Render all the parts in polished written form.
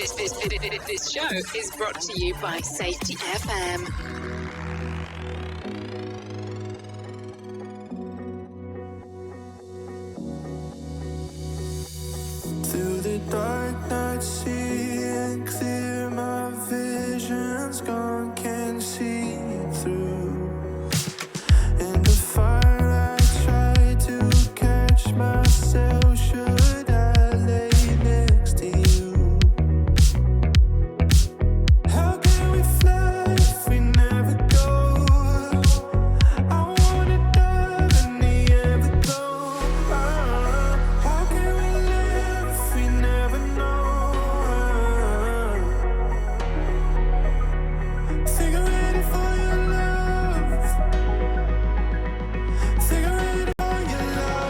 This show is brought to you by Safety FM. Through the dark night, seeing clear, my vision's gone, can't see through. In the fire, I try to catch myself. Should I lay next to you? How can we fly if we never go? I wanna dive in the everglow. How can we live if we never know? Think I'm ready for your love. Think I'm ready for your love.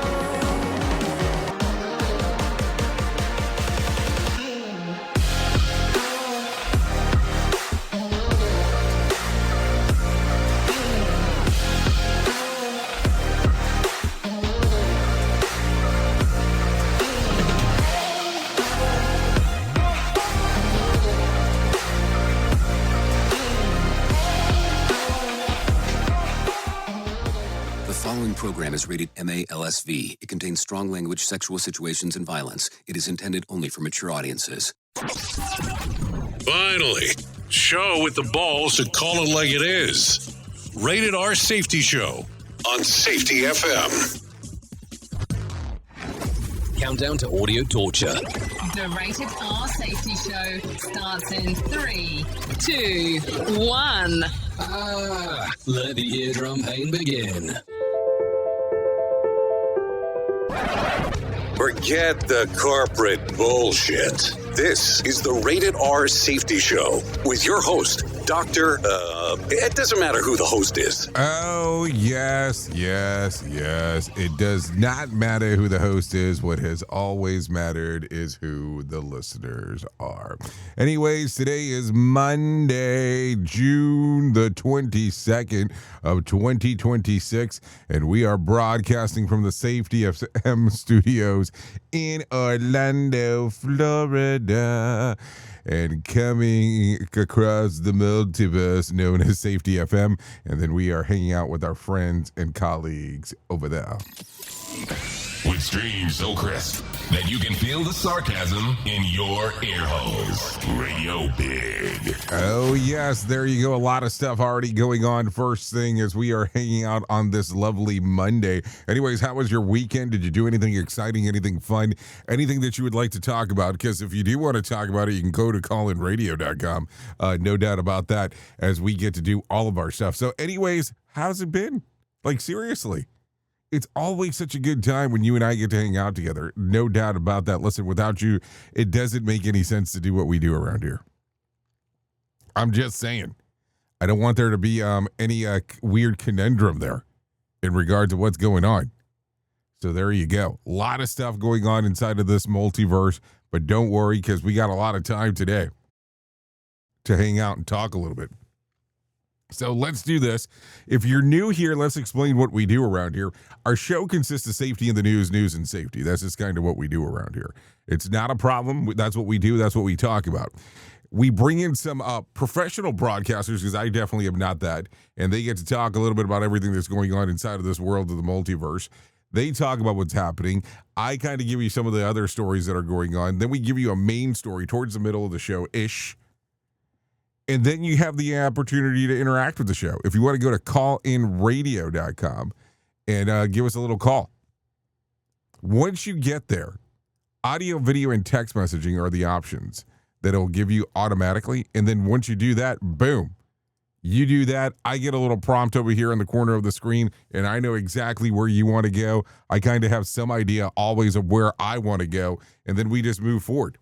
The following program is rated MA-LSV. It contains strong language, sexual situations, and violence. It is intended only for mature audiences. Finally, show with the balls to call it like it is. Rated R Safety Show on Safety FM. Countdown to audio torture. The Rated R Safety Show starts in 3, 2, 1. Let the eardrum pain begin. Forget the corporate bullshit. This is the Rated R Safety Show with your host, Dr. It doesn't matter who the host is. Oh, yes. It does not matter who the host is. What has always mattered is who the listeners are. Anyways, today is Monday, June the 22nd of 2026, and we are broadcasting from the Safety FM studios in Orlando, Florida. And coming across the multiverse known as Safety FM. And then we are hanging out with our friends and colleagues over there. With streams so crisp that you can feel the sarcasm in your ear holes. Radio Big. Oh, yes. There you go. A lot of stuff already going on. First thing as we are hanging out on this lovely Monday. Anyways, how was your weekend? Did you do anything exciting, anything fun, anything that you would like to talk about? Because if you do want to talk about it, you can go to callinradio.com. No doubt about that, as we get to do all of our stuff. So anyways, how's it been? Like, seriously. It's always such a good time when you and I get to hang out together. No doubt about that. Listen, without you, it doesn't make any sense to do what we do around here. I'm just saying. I don't want there to be any weird conundrum there in regard to what's going on. So there you go. A lot of stuff going on inside of this multiverse, but don't worry because we got a lot of time today to hang out and talk a little bit. So let's do this. If you're new here, let's explain what we do around here. Our show consists of safety in the news and safety. That's just kind of what we do around here. It's not a problem. That's what we do. That's what we talk about. We bring in some professional broadcasters, because I definitely am not that, and they get to talk a little bit about everything that's going on inside of this world of the multiverse. They talk about what's happening. I kind of give you some of the other stories that are going on. Then we give you a main story towards the middle of the show-ish. And then you have the opportunity to interact with the show. If you want to go to callinradio.com and give us a little call. Once you get there, audio, video, and text messaging are the options that it'll give you automatically. And then once you do that, boom, you do that. I get a little prompt over here in the corner of the screen, and I know exactly where you want to go. I kind of have some idea always of where I want to go, and then we just move forward.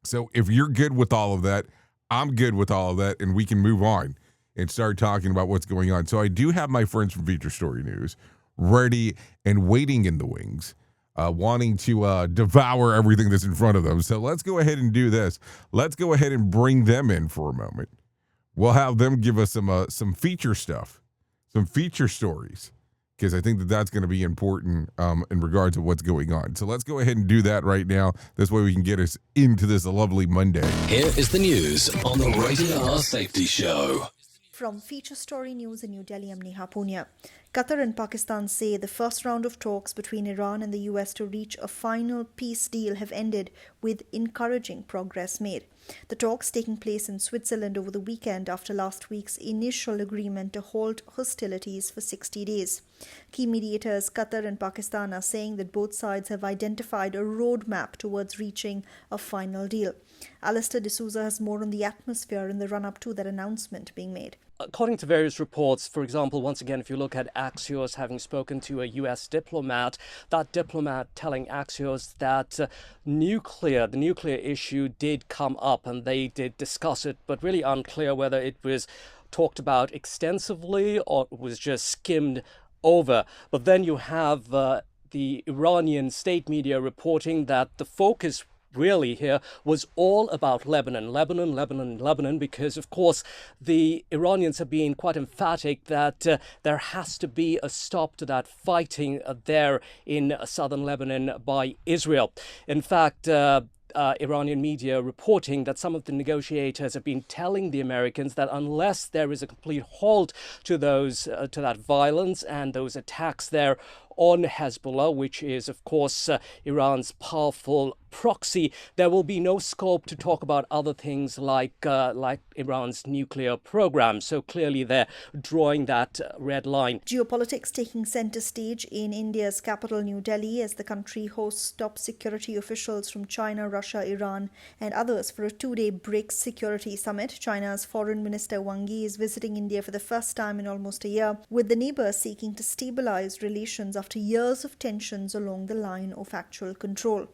So if you're good with all of that, I'm good with all of that, and we can move on and start talking about what's going on. So I do have my friends from Feature Story News ready and waiting in the wings, wanting to devour everything that's in front of them. So let's go ahead and do this. Let's go ahead and bring them in for a moment. We'll have them give us some feature stuff, some feature stories because I think that that's going to be important in regard to what's going on. So let's go ahead and do that right now. This way we can get us into this lovely Monday. Here is the news on the Rated R Safety Show. From Feature Story News in New Delhi, I'm Neha Punya. Qatar and Pakistan say the first round of talks between Iran and the US to reach a final peace deal have ended with encouraging progress made. The talks taking place in Switzerland over the weekend after last week's initial agreement to halt hostilities for 60 days. Key mediators Qatar and Pakistan are saying that both sides have identified a roadmap towards reaching a final deal. Alistair D'Souza has more on the atmosphere in the run-up to that announcement being made. According to various reports, for example, once again, if you look at Axios having spoken to a US diplomat, that diplomat telling Axios that the nuclear issue did come up and they did discuss it, but really unclear whether it was talked about extensively or it was just skimmed over. But then you have the Iranian state media reporting that the focus really here was all about Lebanon, because, of course, the Iranians have been quite emphatic that there has to be a stop to that fighting there in southern Lebanon by Israel. In fact, Iranian media reporting that some of the negotiators have been telling the Americans that unless there is a complete halt to that violence and those attacks there on Hezbollah, which is, of course, Iran's powerful proxy, there will be no scope to talk about other things like Iran's nuclear program. So clearly they're drawing that red line. Geopolitics taking center stage in India's capital, New Delhi, as the country hosts top security officials from China, Russia, Iran, and others for a 2-day BRICS security summit. China's Foreign Minister Wang Yi is visiting India for the first time in almost a year, with the neighbors seeking to stabilize relations after years of tensions along the line of actual control.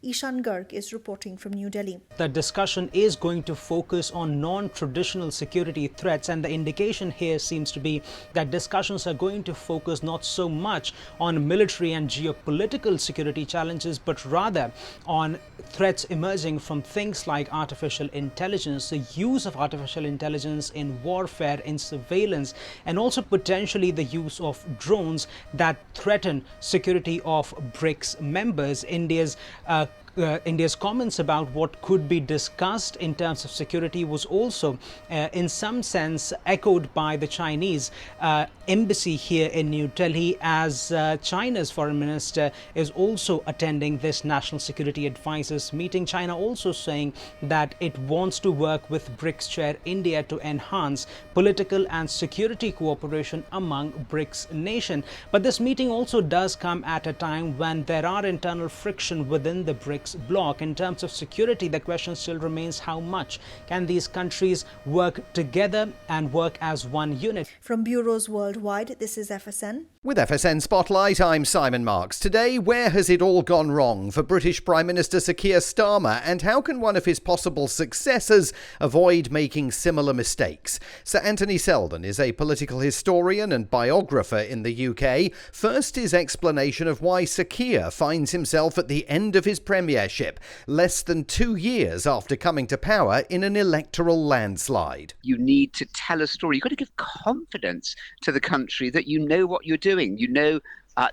Ishan Garg is reporting from New Delhi. The discussion is going to focus on non-traditional security threats, and the indication here seems to be that discussions are going to focus not so much on military and geopolitical security challenges, but rather on threats emerging from things like artificial intelligence, the use of artificial intelligence in warfare, in surveillance, and also potentially the use of drones that threaten security of BRICS members. India's comments about what could be discussed in terms of security was also in some sense echoed by the Chinese embassy here in New Delhi, as China's foreign minister is also attending this national security advisors meeting. China also saying that it wants to work with BRICS chair India to enhance political and security cooperation among BRICS nations. But this meeting also does come at a time when there are internal friction within the BRICS bloc. In terms of security, the question still remains how much can these countries work together and work as one unit. From bureaus worldwide, this is FSN. With FSN Spotlight, I'm Simon Marks. Today, where has it all gone wrong for British Prime Minister Sir Keir Starmer, and how can one of his possible successors avoid making similar mistakes? Sir Anthony Selden is a political historian and biographer in the UK. First, his explanation of why Sir Keir finds himself at the end of his premiership, less than 2 years after coming to power in an electoral landslide. You need to tell a story. You've got to give confidence to the country that you know what you're doing. You know,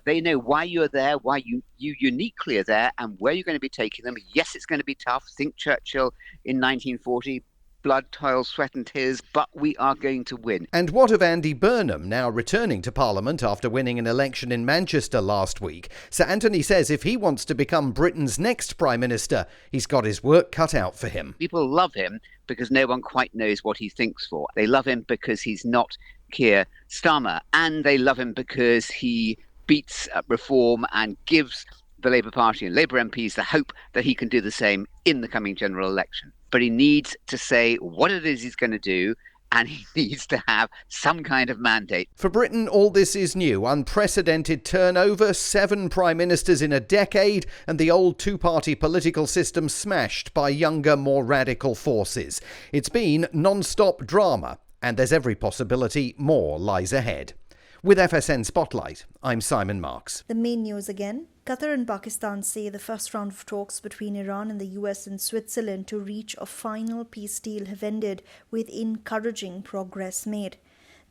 they know why you're there, why you uniquely are there, and where you're going to be taking them. Yes, it's going to be tough. Think Churchill in 1940. Blood, toil, sweat and tears, but we are going to win. And what of Andy Burnham, now returning to Parliament after winning an election in Manchester last week? Sir Anthony says if he wants to become Britain's next Prime Minister, he's got his work cut out for him. People love him because no one quite knows what he thinks for. They love him because he's not Keir Starmer, and they love him because he beats reform and gives the Labour Party and Labour MPs the hope that he can do the same in the coming general election. But he needs to say what it is he's going to do, and he needs to have some kind of mandate. For Britain, all this is new. Unprecedented turnover, 7 prime ministers in a decade, and the old two-party political system smashed by younger, more radical forces. It's been non-stop drama, and there's every possibility more lies ahead. With FSN Spotlight, I'm Simon Marks. The main news again. Qatar and Pakistan say the first round of talks between Iran and the US and Switzerland to reach a final peace deal have ended with encouraging progress made.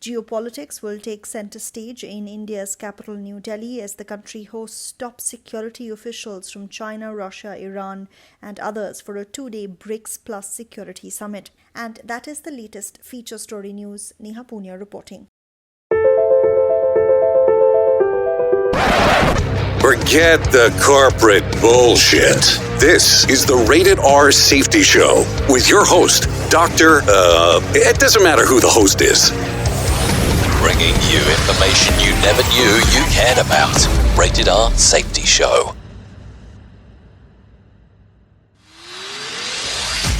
Geopolitics will take center stage in India's capital New Delhi as the country hosts top security officials from China, Russia, Iran and others for a 2-day BRICS Plus security summit. And that is the latest feature story news. Neha Punya reporting. Forget the corporate bullshit. This is the Rated R Safety Show with your host, Dr. It doesn't matter who the host is. Bringing you information you never knew you cared about. Rated R Safety Show.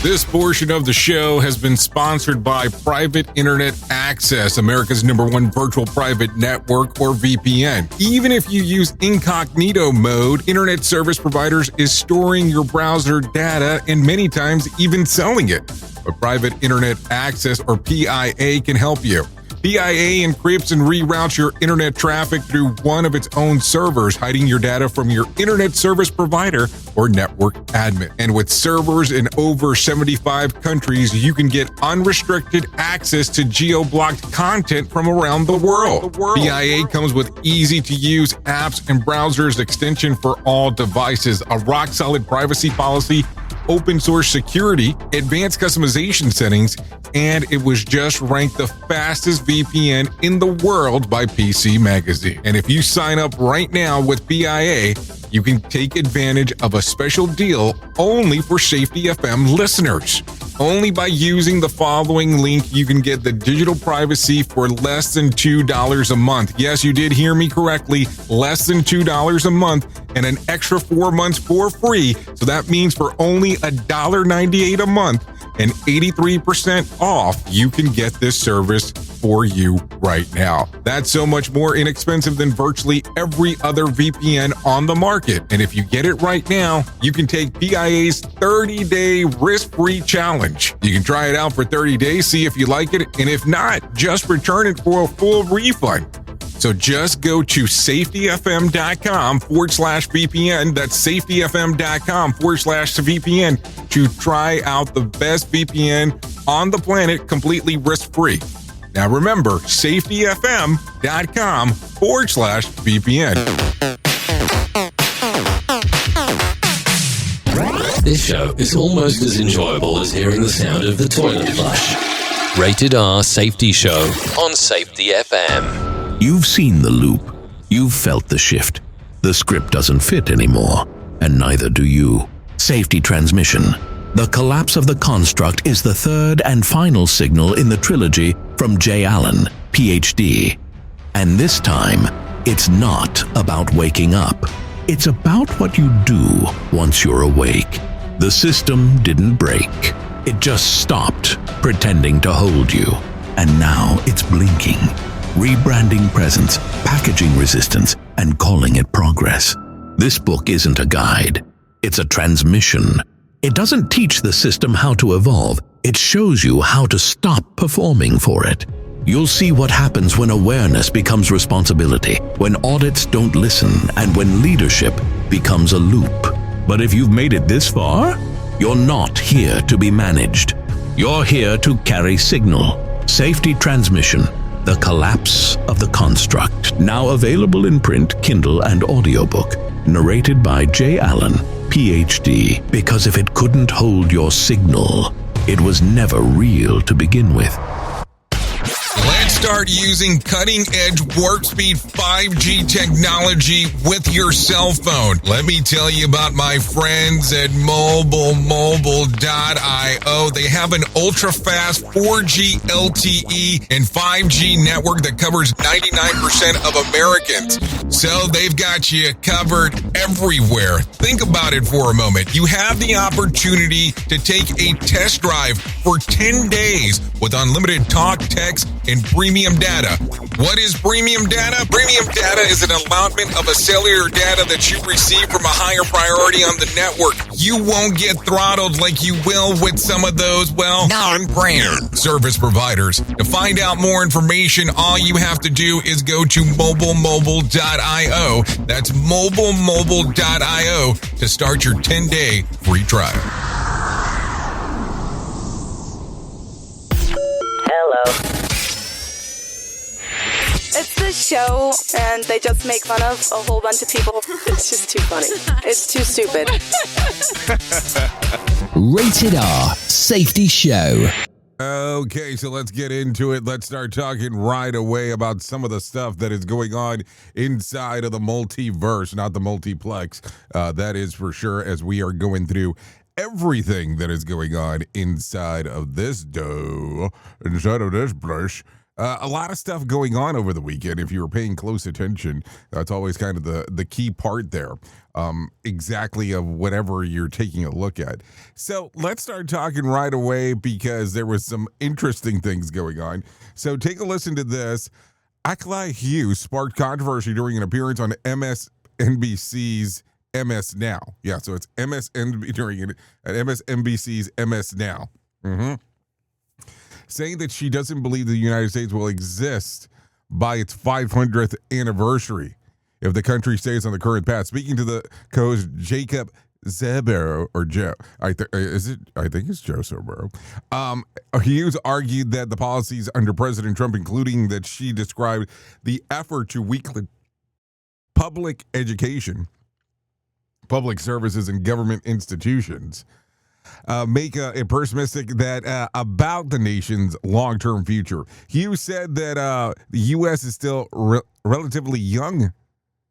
This portion of the show has been sponsored by Private Internet Access, America's #1 virtual private network, or VPN. Even if you use incognito mode, internet service providers is storing your browser data and many times even selling it. But Private Internet Access, or PIA, can help you. PIA encrypts and reroutes your internet traffic through one of its own servers, hiding your data from your internet service provider or network admin. And with servers in over 75 countries, you can get unrestricted access to geo-blocked content from around the world. PIA comes with easy-to-use apps and browsers extension for all devices, a rock-solid privacy policy, open source security, advanced customization settings, and it was just ranked the fastest VPN in the world by PC Magazine. And if you sign up right now with PIA, you can take advantage of a special deal only for Safety FM listeners. Only by using the following link, you can get the digital privacy for less than $2 a month. Yes, you did hear me correctly, less than $2 a month, and an extra 4 months for free. So that means for only $1.98 a month and 83% off, you can get this service for you right now. That's so much more inexpensive than virtually every other VPN on the market. And if you get it right now, you can take PIA's 30-day risk-free challenge. You can try it out for 30 days, see if you like it, and if not, just return it for a full refund. So just go to safetyfm.com/VPN. That's safetyfm.com/VPN to try out the best VPN on the planet completely risk-free. Now remember, safetyfm.com/VPN. This show is almost as enjoyable as hearing the sound of the toilet flush. Rated R Safety Show on Safety FM. You've seen the loop. You've felt the shift. The script doesn't fit anymore, and neither do you. Safety transmission. The collapse of the construct is the third and final signal in the trilogy from J. Allen, Ph.D. And this time, it's not about waking up. It's about what you do once you're awake. The system didn't break. It just stopped pretending to hold you. And now it's blinking, rebranding presence, packaging resistance, and calling it progress. This book isn't a guide. It's a transmission. It doesn't teach the system how to evolve. It shows you how to stop performing for it. You'll see what happens when awareness becomes responsibility, when audits don't listen, and when leadership becomes a loop. But if you've made it this far, you're not here to be managed. You're here to carry signal. Safety transmission. The Collapse of the Construct. Now available in print, Kindle, and audiobook. Narrated by J. Allen, Ph.D. Because if it couldn't hold your signal, it was never real to begin with. Let's start using cutting-edge warp-speed 5G technology with your cell phone. Let me tell you about my friends at mobile.io. They have an ultra-fast 4G LTE and 5G network that covers 99% of Americans. So they've got you covered everywhere. Think about it for a moment. You have the opportunity to take a test drive for 10 days with unlimited talk, text, and premium data. What is premium data? Premium data is an allotment of a cellular data that you receive from a higher priority on the network. You won't get throttled like you will with some of those, well, non-brand service providers. To find out more information, all you have to do is go to mobilemobile.io. That's mobilemobile.io to start your 10-day free trial. show and they just make fun of a whole bunch of people. It's just too funny. It's too stupid. Rated R Safety Show. Okay, so let's get into it. Let's start talking right away about some of the stuff that is going on inside of the multiverse, not the multiplex. That is for sure, as we are going through everything that is going on inside of this blush. A lot of stuff going on over the weekend. If you were paying close attention, that's always kind of the key part there. Exactly of whatever you're taking a look at. So let's start talking right away because there was some interesting things going on. So take a listen to this. Akla Hughes sparked controversy during an appearance on MSNBC's MS Now. Yeah, so it's MSNBC's MS Now. Saying that she doesn't believe the United States will exist by its 500th anniversary if the country stays on the current path. Speaking to the co-host Jacob Zebero, or Joe, I think it's Joe Zebero. Hughes argued that the policies under President Trump, including that she described the effort to weaken public education, public services, and government institutions, make it pessimistic that about the nation's long-term future. Hughes said that the U.S. is still relatively young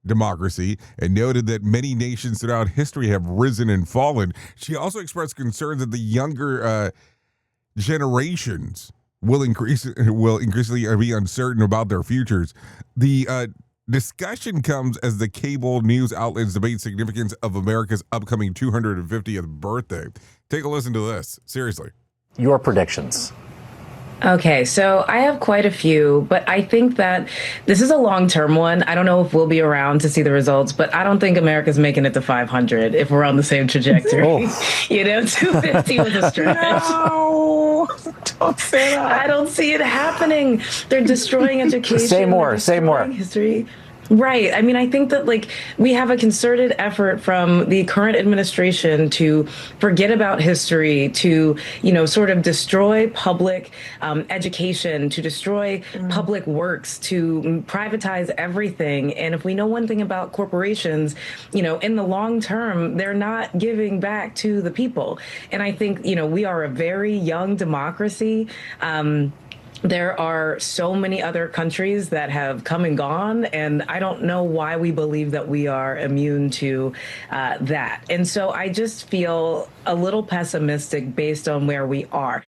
democracy and noted that many nations throughout history have risen and fallen. She also expressed concerns that the younger generations will increasingly be uncertain about their futures. The discussion comes as the cable news outlets debate significance of America's upcoming 250th birthday. Take a listen to this. Seriously. Your predictions. Okay, so I have quite a few, but I think that this is a long-term one. I don't know if we'll be around to see the results, but I don't think America's making it to 500 if we're on the same trajectory. Oh. 250 was a stretch. No, don't say that. I don't see it happening. They're destroying education. Say more. History. Right. I mean, I think that we have a concerted effort from the current administration to forget about history, to, sort of destroy public education, to destroy public works, to privatize everything. And if we know one thing about corporations, in the long term, they're not giving back to the people. And I think, we are a very young democracy. There are so many other countries that have come and gone, and I don't know why we believe that we are immune to that. And so I just feel a little pessimistic based on where we are.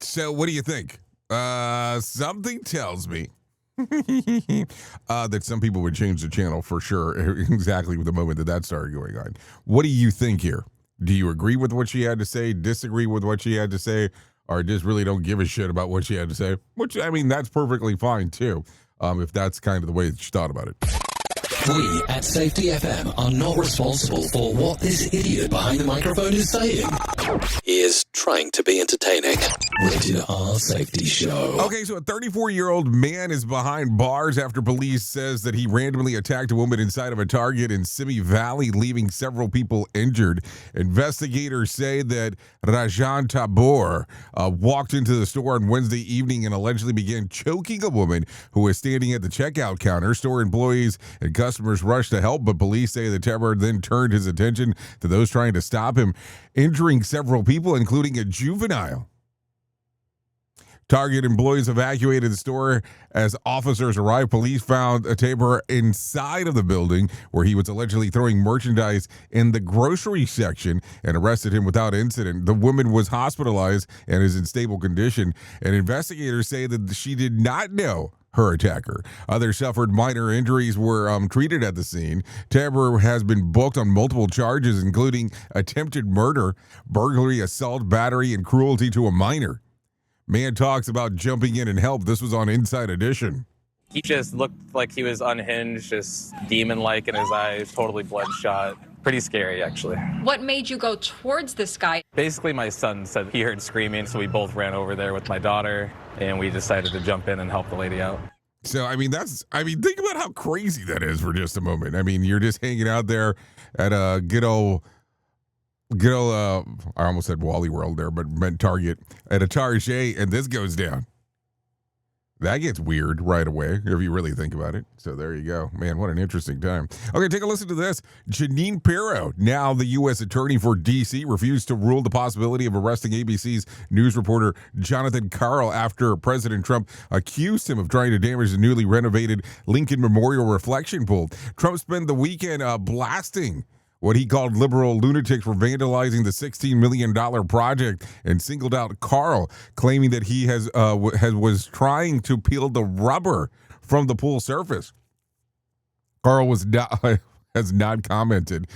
So what do you think? Something tells me that some people would change the channel for sure, exactly with the moment that started going on. What do you think here? Do you agree with what she had to say, disagree with what she had to say, or just really don't give a shit about what she had to say? Which, I mean, that's perfectly fine, too, if that's kind of the way that she thought about it. We at Safety FM are not responsible for what this idiot behind the microphone is saying. He is trying to be entertaining. Rated R Safety Show. Okay, so a 34-year-old man is behind bars after police says that he randomly attacked a woman inside of a Target in Simi Valley, leaving several people injured. Investigators say that Rajan Tabor walked into the store on Wednesday evening and allegedly began choking a woman who was standing at the checkout counter. Store employees and customers rushed to help, but police say the Tabor then turned his attention to those trying to stop him, injuring several people, including a juvenile. Target employees evacuated the store. As officers arrived, police found a Tabor inside of the building where he was allegedly throwing merchandise in the grocery section and arrested him without incident. The woman was hospitalized and is in stable condition, and investigators say that she did not know her attacker. Others suffered minor injuries, were treated at the scene. Tabor has been booked on multiple charges, including attempted murder, burglary, assault, battery, and cruelty to a minor. Man talks about jumping in and help. This was on Inside Edition. He just looked like he was unhinged, just demon-like in his eyes, totally bloodshot. Pretty scary, actually. What made you go towards this guy? Basically, my son said he heard screaming, so we both ran over there with my daughter, and we decided to jump in and help the lady out. So, think about how crazy that is for just a moment. I mean, you're just hanging out there at a good old, I almost said Wally World there, but meant Target, at a Target, and this goes down. That gets weird right away if you really think about it. So there you go. Man, what an interesting time. Okay, take a listen to this. Jeanine Pirro, now the U.S. Attorney for D.C., refused to rule the possibility of arresting ABC's news reporter Jonathan Karl after President Trump accused him of trying to damage the newly renovated Lincoln Memorial Reflection Pool. Trump spent the weekend blasting what he called liberal lunatics for vandalizing the $16 million project and singled out Karl, claiming that he was trying to peel the rubber from the pool surface. Karl has not commented.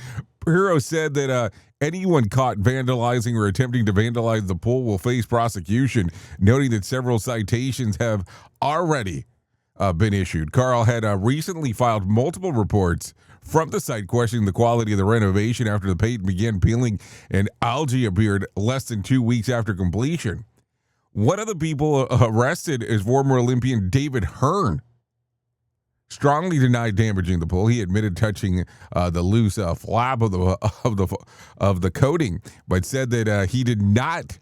Pirro said that anyone caught vandalizing or attempting to vandalize the pool will face prosecution, noting that several citations have already been issued. Karl had recently filed multiple reports from the site questioning the quality of the renovation after the paint began peeling and algae appeared less than 2 weeks after completion. One of the people arrested is former Olympian David Hearn. Strongly denied damaging the pool. He admitted touching the loose flap of the coating, but said that he did not.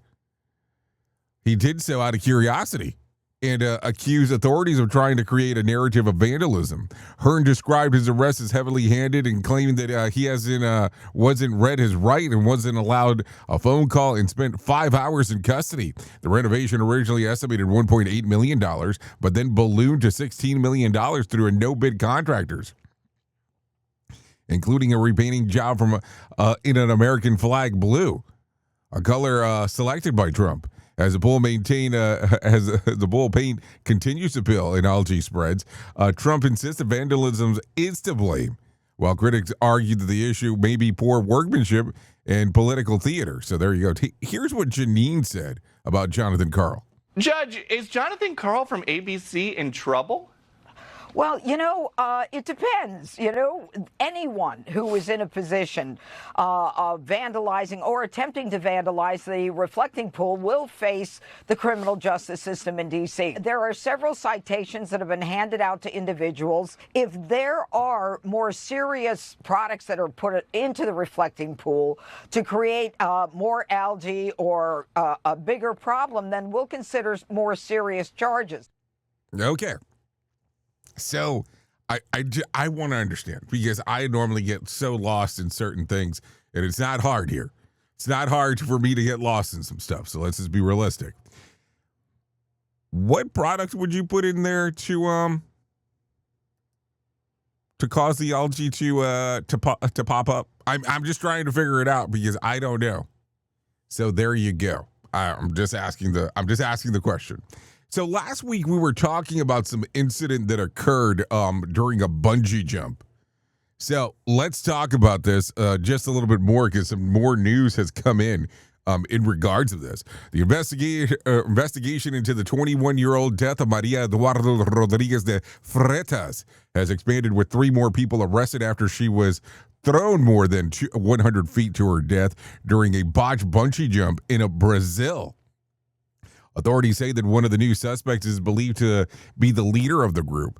He did so out of curiosity and accused authorities of trying to create a narrative of vandalism. Hearn described his arrest as heavily handed and claiming that he wasn't read his right and wasn't allowed a phone call and spent 5 hours in custody. The renovation originally estimated $1.8 million, but then ballooned to $16 million through a no-bid contractors, including a repainting job from in an American flag blue, a color selected by Trump. As the pool paint continues to peel and algae spreads, Trump insists that vandalism is to blame, while critics argue that the issue may be poor workmanship and political theater. So there you go. Here's what Jeanine said about Jonathan Karl. Judge, is Jonathan Karl from ABC in trouble? Well, it depends. Anyone who is in a position of vandalizing or attempting to vandalize the reflecting pool will face the criminal justice system in D.C. There are several citations that have been handed out to individuals. If there are more serious products that are put into the reflecting pool to create more algae or a bigger problem, then we'll consider more serious charges. Okay. So I want to understand, because I normally get so lost in certain things, and it's not hard here. It's not hard for me to get lost in some stuff. So let's just be realistic. What products would you put in there to cause the algae to pop up? I'm just trying to figure it out because I don't know. So there you go. I'm just asking the question. So last week we were talking about some incident that occurred during a bungee jump. So let's talk about this just a little bit more, because some more news has come in regards to this. The investigation into the 21-year-old death of Maria Eduardo Rodriguez de Freitas has expanded, with 3 more people arrested after she was thrown more than 100 feet to her death during a botched bungee jump in Brazil. Authorities say that one of the new suspects is believed to be the leader of the group,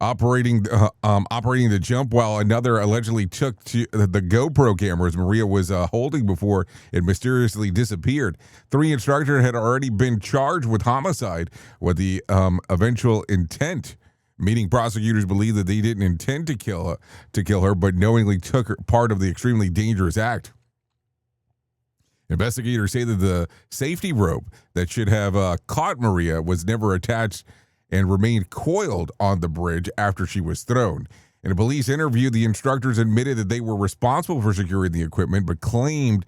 operating the jump, while another allegedly took to the GoPro cameras Maria was holding before it mysteriously disappeared. 3 instructors had already been charged with homicide with the eventual intent, meaning prosecutors believe that they didn't intend to kill her, but knowingly took part of the extremely dangerous act. Investigators say that the safety rope that should have caught Maria was never attached and remained coiled on the bridge after she was thrown. In a police interview, the instructors admitted that they were responsible for securing the equipment, but claimed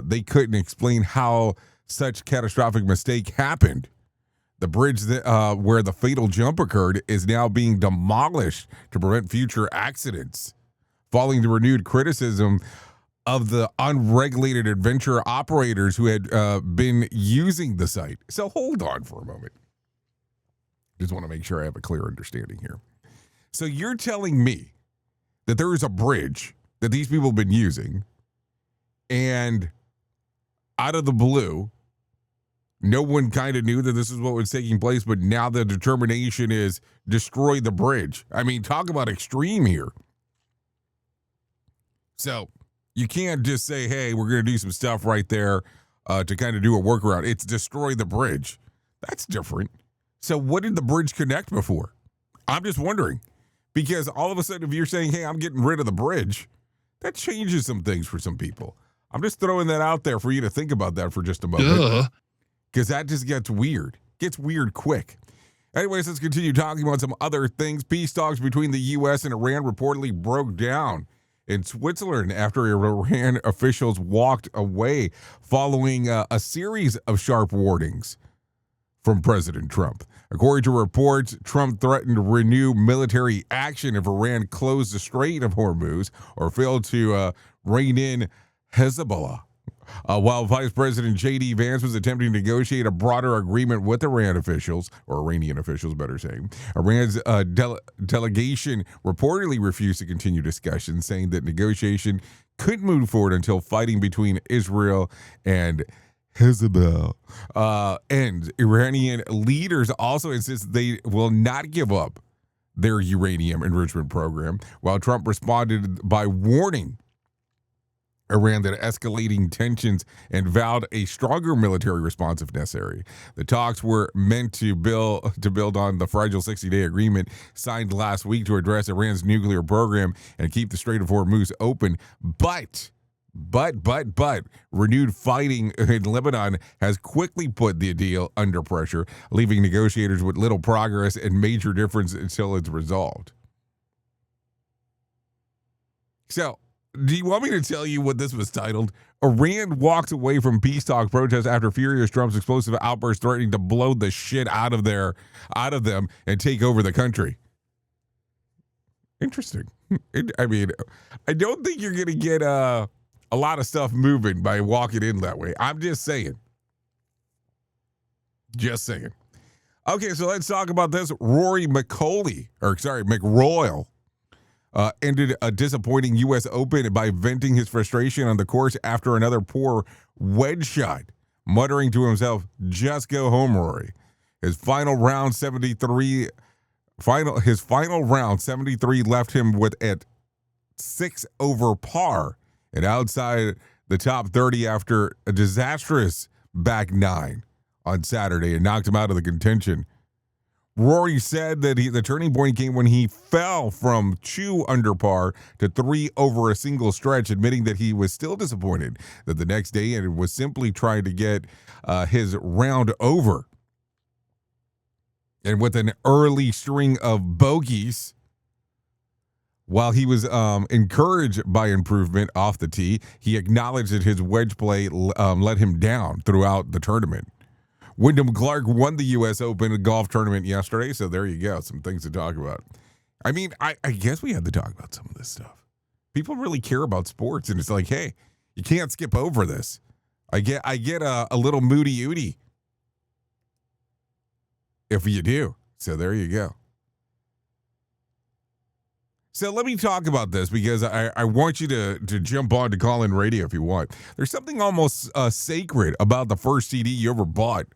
they couldn't explain how such catastrophic mistake happened. The bridge where the fatal jump occurred is now being demolished to prevent future accidents, following the renewed criticism of the unregulated adventure operators who had been using the site. So hold on for a moment. Just want to make sure I have a clear understanding here. So you're telling me that there is a bridge that these people have been using, and out of the blue, no one kind of knew that this is what was taking place, but now the determination is destroy the bridge. I mean, talk about extreme here. So you can't just say, hey, we're going to do some stuff right there to kind of do a workaround. It's destroy the bridge. That's different. So what did the bridge connect before? I'm just wondering. Because all of a sudden, if you're saying, hey, I'm getting rid of the bridge, that changes some things for some people. I'm just throwing that out there for you to think about that for just a moment. Because that just gets weird. Gets weird quick. Anyways, let's continue talking about some other things. Peace talks between the U.S. and Iran reportedly broke down in Switzerland after Iran officials walked away following a series of sharp warnings from President Trump. According to reports, Trump threatened to renew military action if Iran closed the Strait of Hormuz or failed to rein in Hezbollah. While Vice President J.D. Vance was attempting to negotiate a broader agreement with Iran officials, or Iranian officials, better saying, Iran's delegation reportedly refused to continue discussions, saying that negotiation couldn't move forward until fighting between Israel and Hezbollah ends. Iranian leaders also insist they will not give up their uranium enrichment program, while Trump responded by warning Iran that escalating tensions and vowed a stronger military response if necessary. The talks were meant to build on the fragile 60-day agreement signed last week to address Iran's nuclear program and keep the Strait of Hormuz open. But renewed fighting in Lebanon has quickly put the deal under pressure, leaving negotiators with little progress and major difference until it's resolved. So, do you want me to tell you what this was titled? Iran walked away from peace talk protests after furious Trump's explosive outburst threatening to blow the shit out of them and take over the country. Interesting. I mean, I don't think you're going to get a lot of stuff moving by walking in that way. I'm just saying. Just saying. Okay, so let's talk about this. Rory McIlroy ended a disappointing U.S. Open by venting his frustration on the course after another poor wedge shot, muttering to himself, "Just go home, Rory." His final round 73 left him with at 6 over par and outside the top 30 after a disastrous back 9 on Saturday and knocked him out of the contention. Rory said that the turning point came when he fell from 2 under par to 3 over a single stretch, admitting that he was still disappointed that the next day and was simply trying to get his round over. And with an early string of bogeys, while he was encouraged by improvement off the tee, he acknowledged that his wedge play let him down throughout the tournament. Wyndham Clark won the U.S. Open golf tournament yesterday, so there you go. Some things to talk about. I mean, I guess we had to talk about some of this stuff. People really care about sports, and it's like, hey, you can't skip over this. I get a little moody-ooty if you do. So there you go. So let me talk about this because I want you to jump on to call-in radio if you want. There's something almost sacred about the first CD you ever bought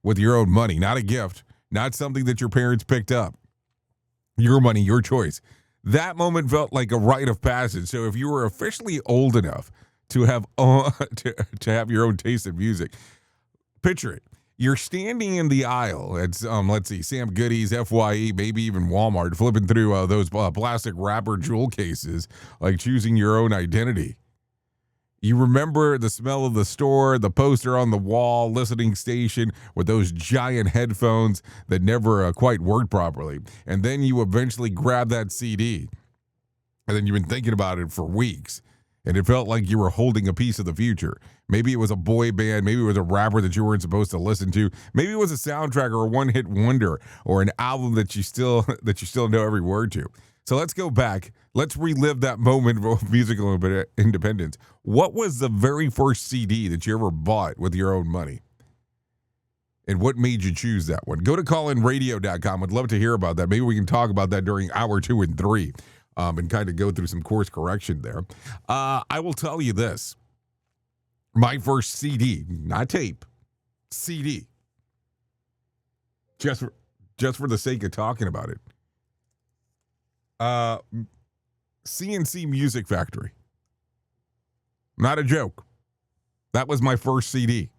with your own money, not a gift, not something that your parents picked up. Your money, your choice. That moment felt like a rite of passage. So if you were officially old enough to have to have your own taste in music, picture it. You're standing in the aisle at, let's see, Sam Goody's, FYE, maybe even Walmart, flipping through those plastic wrapper jewel cases, like choosing your own identity. You remember the smell of the store, the poster on the wall, listening station with those giant headphones that never quite worked properly. And then you eventually grab that CD. And then you've been thinking about it for weeks. And it felt like you were holding a piece of the future. Maybe it was a boy band. Maybe it was a rapper that you weren't supposed to listen to. Maybe it was a soundtrack or a one-hit wonder or an album that you still know every word to. So let's go back. Let's relive that moment of musical independence. What was the very first CD that you ever bought with your own money? And what made you choose that one? Go to callinradio.com. I'd love to hear about that. Maybe we can talk about that during hour 2 and 3 and kind of go through some course correction there. I will tell you this. My first CD, not tape, CD. Just for the sake of talking about it. CNC Music Factory. Not a joke. That was my first CD.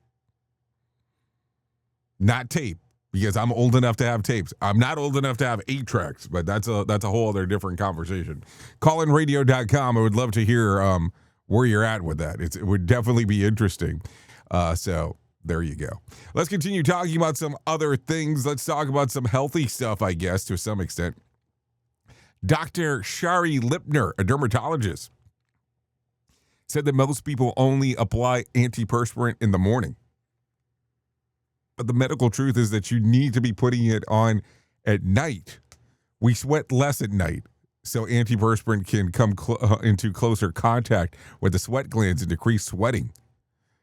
Not tape. because I'm old enough to have tapes. I'm not old enough to have 8 tracks, but that's a whole other different conversation. Callinradio.com. I would love to hear where you're at with that. It would definitely be interesting. So there you go. Let's continue talking about some other things. Let's talk about some healthy stuff, I guess, to some extent. Dr. Shari Lipner, a dermatologist, said that most people only apply antiperspirant in the morning. But the medical truth is that you need to be putting it on at night. We sweat less at night, so antiperspirant can come into closer contact with the sweat glands and decrease sweating.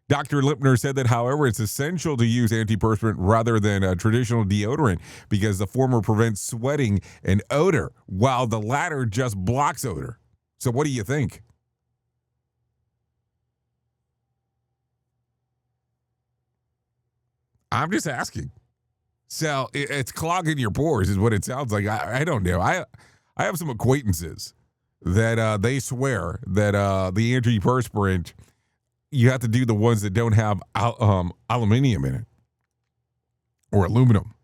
Dr. Lipner said that, however, it's essential to use antiperspirant rather than a traditional deodorant because the former prevents sweating and odor, while the latter just blocks odor. So what do you think? I'm just asking. So it's clogging your pores is what it sounds like. I don't know. I have some acquaintances that they swear that the antiperspirant, you have to do the ones that don't have aluminum in it or aluminum.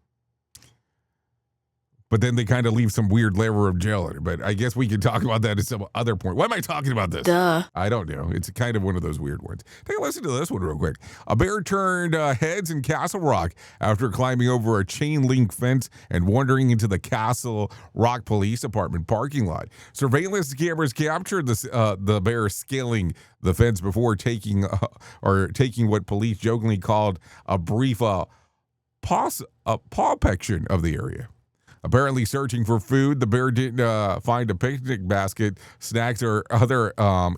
But then they kind of leave some weird layer of gel in it. But I guess we can talk about that at some other point. Why am I talking about this? Duh. I don't know. It's kind of one of those weird ones. Take a listen to this one real quick. A bear turned heads in Castle Rock after climbing over a chain link fence and wandering into the Castle Rock Police Department parking lot. Surveillance cameras captured the bear scaling the fence before taking what police jokingly called a brief paw pection of the area. Apparently searching for food, the bear didn't find a picnic basket, snacks, or other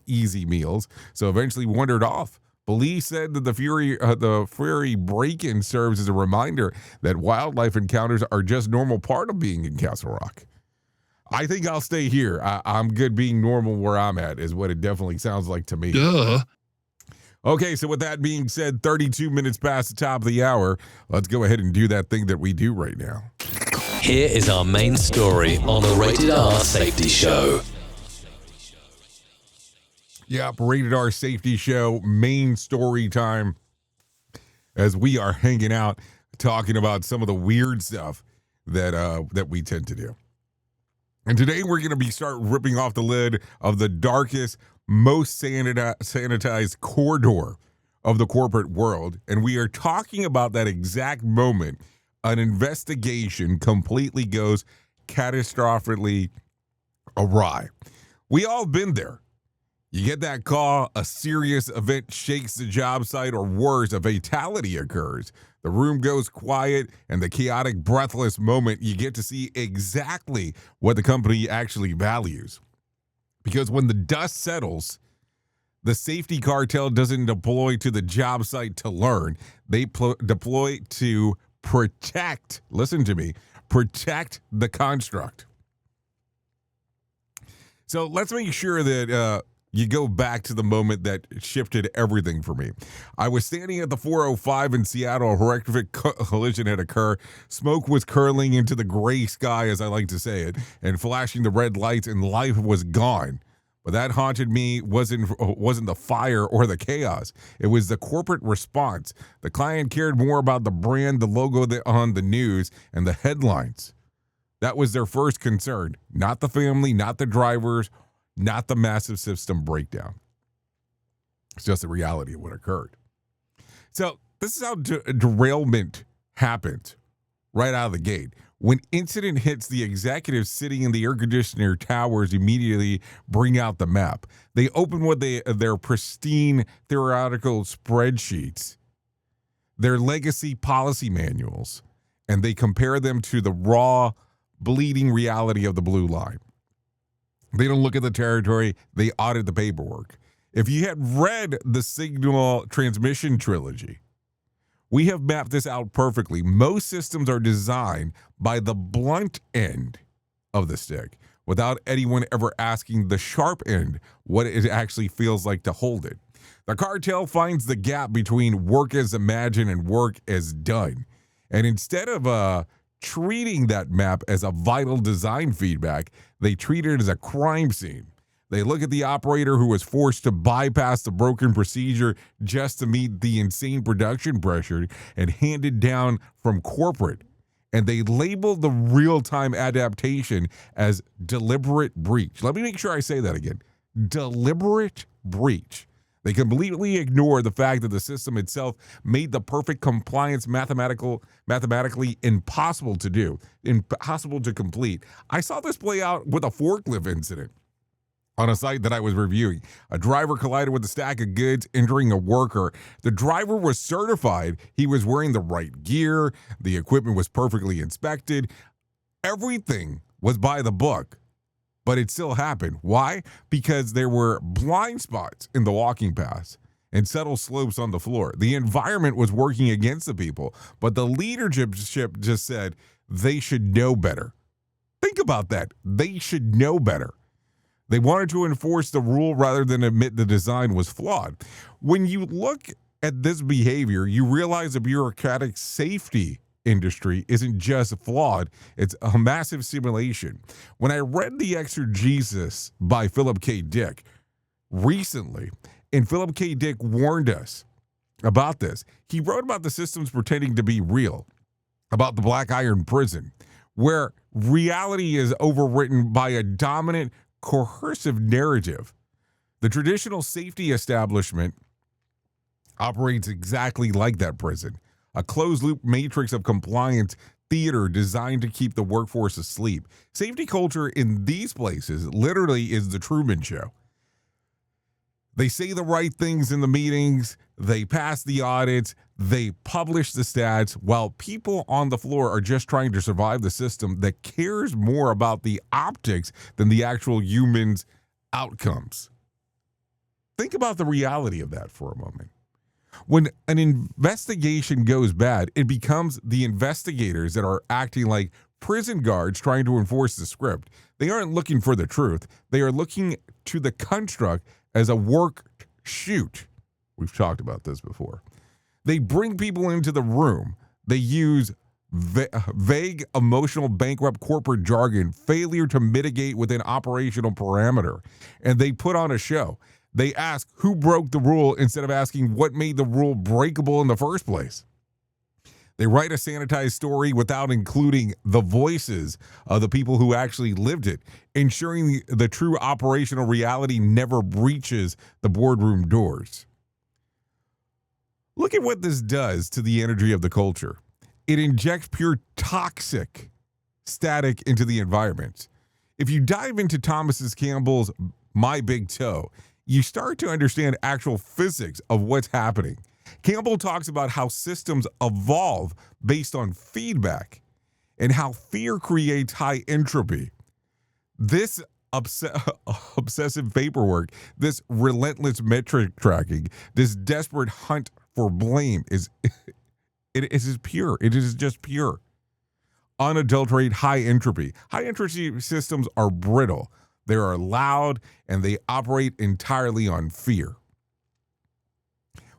easy meals, so eventually wandered off. Police said that the furry break-in serves as a reminder that wildlife encounters are just normal part of being in Castle Rock. I think I'll stay here. I'm good being normal where I'm at, is what it definitely sounds like to me. Duh. Okay, so with that being said, 32 minutes past the top of the hour, let's go ahead and do that thing that we do right now. Here is our main story on the Rated R Safety Show. Yep, Rated R Safety Show, main story time, as we are hanging out talking about some of the weird stuff that we tend to do. And today we're going to start ripping off the lid of the darkest, most sanitized corridor of the corporate world, and we are talking about that exact moment an investigation completely goes catastrophically awry. We all been there. You get that call, a serious event shakes the job site, or worse, a fatality occurs. The room goes quiet, and the chaotic, breathless moment, you get to see exactly what the company actually values. Because when the dust settles, the safety cartel doesn't deploy to the job site to learn. They deploy to protect, listen to me, protect the construct. So let's make sure that you go back to the moment that shifted everything for me. I was standing at the 405 in Seattle. A horrific collision had occurred. Smoke was curling into the gray sky, as I like to say it, and flashing the red lights, and life was gone. But that haunted me wasn't the fire or the chaos. It was the corporate response. The client cared more about the brand, the logo on the news, and the headlines. That was their first concern, not the family, not the drivers, not the massive system breakdown. It's just the reality of what occurred. So this is how derailment happened right out of the gate. When incident hits, the executives sitting in the air conditioner towers immediately bring out the map. They open with their pristine theoretical spreadsheets, their legacy policy manuals, and they compare them to the raw, bleeding reality of the blue line. They don't look at the territory, they audit the paperwork. If you had read the Signal Transmission trilogy, we have mapped this out perfectly. Most systems are designed by the blunt end of the stick without anyone ever asking the sharp end what it actually feels like to hold it. The cartel finds the gap between work as imagined and work as done. And instead of treating that map as a vital design feedback, they treat it as a crime scene. They look at the operator who was forced to bypass the broken procedure just to meet the insane production pressure and hand it down from corporate. and they labeled the real-time adaptation as deliberate breach. Let me make sure I say that again. Deliberate breach. They completely ignore the fact that the system itself made the perfect compliance mathematically impossible to do, impossible to complete. I saw this play out with a forklift incident on a site that I was reviewing. A driver collided with a stack of goods, injuring a worker. The driver was certified. He was wearing the right gear. The equipment was perfectly inspected. Everything was by the book. But it still happened. Why? Because there were blind spots in the walking paths and subtle slopes on the floor. The environment was working against the people, but the leadership just said they should know better. Think about that. They should know better. They wanted to enforce the rule rather than admit the design was flawed. When you look at this behavior, you realize the bureaucratic safety industry isn't just flawed, it's a massive simulation. When I read The Exegesis by Philip K. Dick recently, and Philip K. Dick warned us about this, he wrote about the systems pretending to be real, about the Black Iron Prison, where reality is overwritten by a dominant, coercive narrative. The traditional safety establishment operates exactly like that prison. A closed-loop matrix of compliance theater designed to keep the workforce asleep. Safety culture in these places literally is the Truman Show. They say the right things in the meetings, they pass the audits, they publish the stats, while people on the floor are just trying to survive the system that cares more about the optics than the actual humans' outcomes. Think about the reality of that for a moment. When an investigation goes bad, it becomes the investigators that are acting like prison guards trying to enforce the script. They aren't looking for the truth. They are looking to the construct as a work shoot. We've talked about this before. They bring people into the room. They use vague, emotional, bankrupt corporate jargon, failure to mitigate within operational parameter, and they put on a show. They ask who broke the rule instead of asking what made the rule breakable in the first place. They write a sanitized story without including the voices of the people who actually lived it, ensuring the true operational reality never breaches the boardroom doors. Look at what this does to the energy of the culture. It injects pure toxic static into the environment. If you dive into Thomas Campbell's My Big Toe, you start to understand actual physics of what's happening. Campbell talks about how systems evolve based on feedback and how fear creates high entropy. This obsessive paperwork, this relentless metric tracking, this desperate hunt for blame is pure. It is just pure, unadulterated high entropy. High entropy systems are brittle. They are loud, and they operate entirely on fear.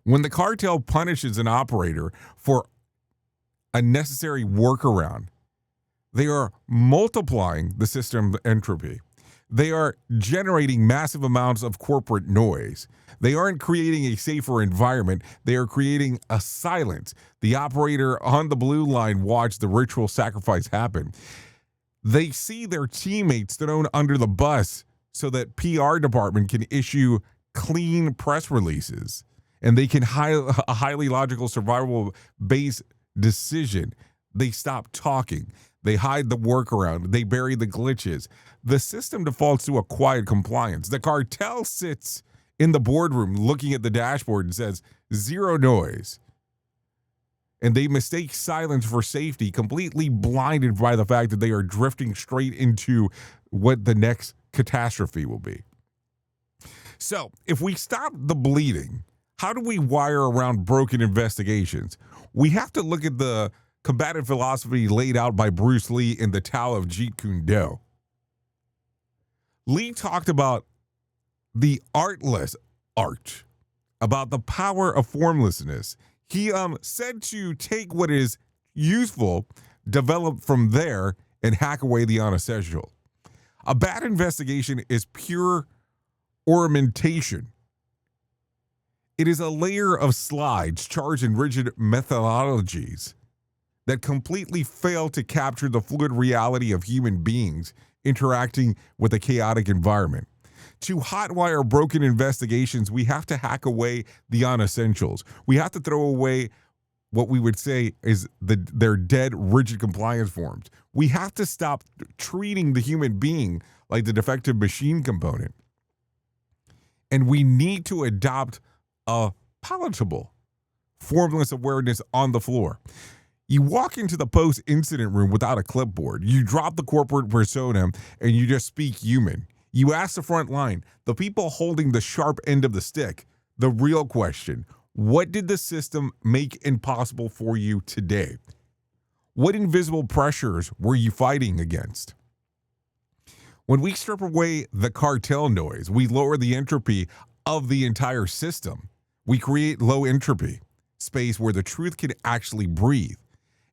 When the cartel punishes an operator for a necessary workaround, they are multiplying the system entropy. They are generating massive amounts of corporate noise. They aren't creating a safer environment. They are creating a silence. The operator on the blue line watched the ritual sacrifice happen. They see their teammates thrown under the bus so that PR department can issue clean press releases, and they can a highly logical survival-based decision. They stop talking. They hide the workaround. They bury the glitches. The system defaults to a quiet compliance. The cartel sits in the boardroom looking at the dashboard and says, zero noise. And they mistake silence for safety, completely blinded by the fact that they are drifting straight into what the next catastrophe will be. So, if we stop the bleeding, how do we wire around broken investigations? We have to look at the combative philosophy laid out by Bruce Lee in the Tao of Jeet Kune Do. Lee talked about the artless art, about the power of formlessness. He said to take what is useful, develop from there, and hack away the unessential. A bad investigation is pure ornamentation. It is a layer of slides charged in rigid methodologies that completely fail to capture the fluid reality of human beings interacting with a chaotic environment. To hotwire broken investigations, we have to hack away the unessentials. We have to throw away what we would say is their dead, rigid compliance forms. We have to stop treating the human being like the defective machine component. And we need to adopt a palatable, formless awareness on the floor. You walk into the post-incident room without a clipboard. You drop the corporate persona and you just speak human. You ask the front line, the people holding the sharp end of the stick, the real question: what did the system make impossible for you today? What invisible pressures were you fighting against? When we strip away the cartel noise, we lower the entropy of the entire system. We create low entropy, space where the truth can actually breathe.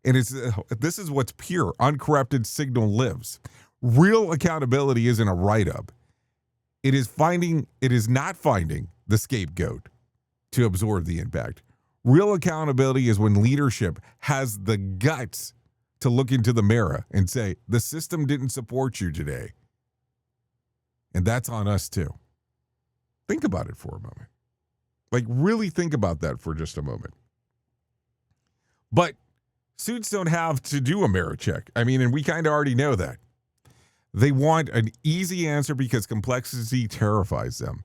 And this is what's pure, uncorrupted signal lives. Real accountability isn't a write-up. It is not finding the scapegoat to absorb the impact. Real accountability is when leadership has the guts to look into the mirror and say, the system didn't support you today. And that's on us too. Think about it for a moment. Like, really think about that for just a moment. But suits don't have to do a mirror check. I mean, and we kind of already know that. They want an easy answer because complexity terrifies them.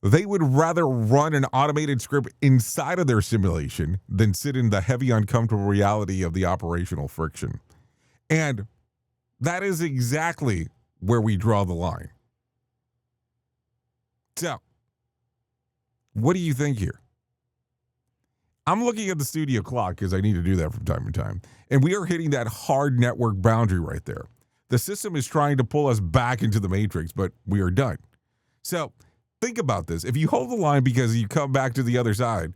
They would rather run an automated script inside of their simulation than sit in the heavy, uncomfortable reality of the operational friction. And that is exactly where we draw the line. So, what do you think here? I'm looking at the studio clock because I need to do that from time to time. And we are hitting that hard network boundary right there. The system is trying to pull us back into the matrix, but we are done. So think about this. If you hold the line because you come back to the other side,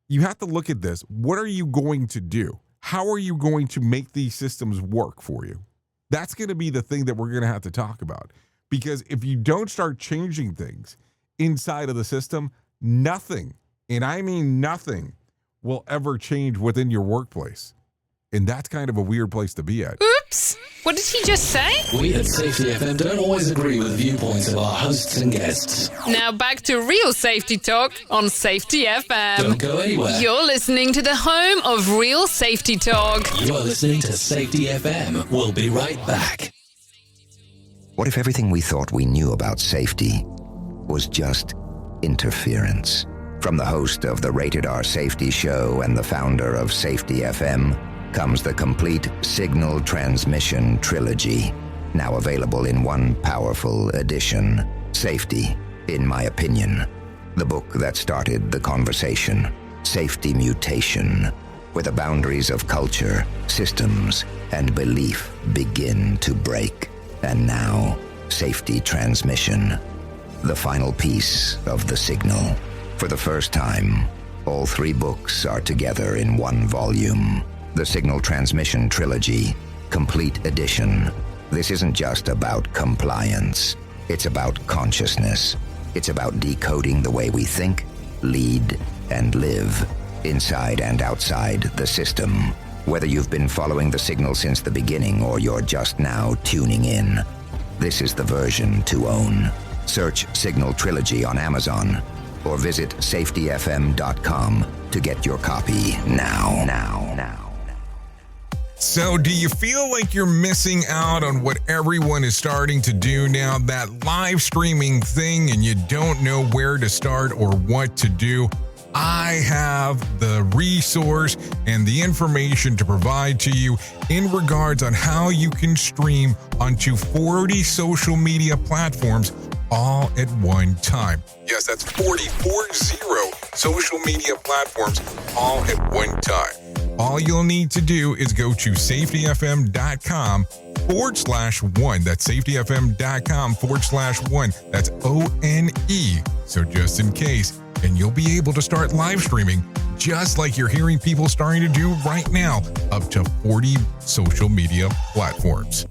you have to look at this. What are you going to do? How are you going to make these systems work for you? That's going to be the thing that we're going to have to talk about. Because if you don't start changing things inside of the system, nothing, and I mean nothing, will ever change within your workplace. And that's kind of a weird place to be at. Oops! What did he just say? We at Safety FM don't always agree with the viewpoints of our hosts and guests. Now back to real safety talk on Safety FM. Don't go anywhere. You're listening to the home of real safety talk. You're listening to Safety FM. We'll be right back. What if everything we thought we knew about safety was just interference? From the host of the Rated R Safety Show and the founder of Safety FM comes the complete signal transmission trilogy, now available in one powerful edition. Safety, in my opinion, the book that started the conversation. Safety Mutation, where the boundaries of culture, systems, and belief begin to break. And now, Safety Transmission, the final piece of the signal. For the first time, all three books are together in one volume. The Signal Transmission Trilogy, Complete Edition. This isn't just about compliance. It's about consciousness. It's about decoding the way we think, lead, and live, inside and outside the system. Whether you've been following the signal since the beginning or you're just now tuning in, this is the version to own. Search Signal Trilogy on Amazon or visit safetyfm.com to get your copy now. So do you feel like you're missing out on what everyone is starting to do now, that live streaming thing, and you don't know where to start or what to do? I have the resource and the information to provide to you in regards on how you can stream onto 40 social media platforms all at one time. Yes, that's 40 social media platforms all at one time. All you'll need to do is go to safetyfm.com/1. That's safetyfm.com/1. That's ONE. So just in case, and you'll be able to start live streaming just like you're hearing people starting to do right now, up to 40 social media platforms.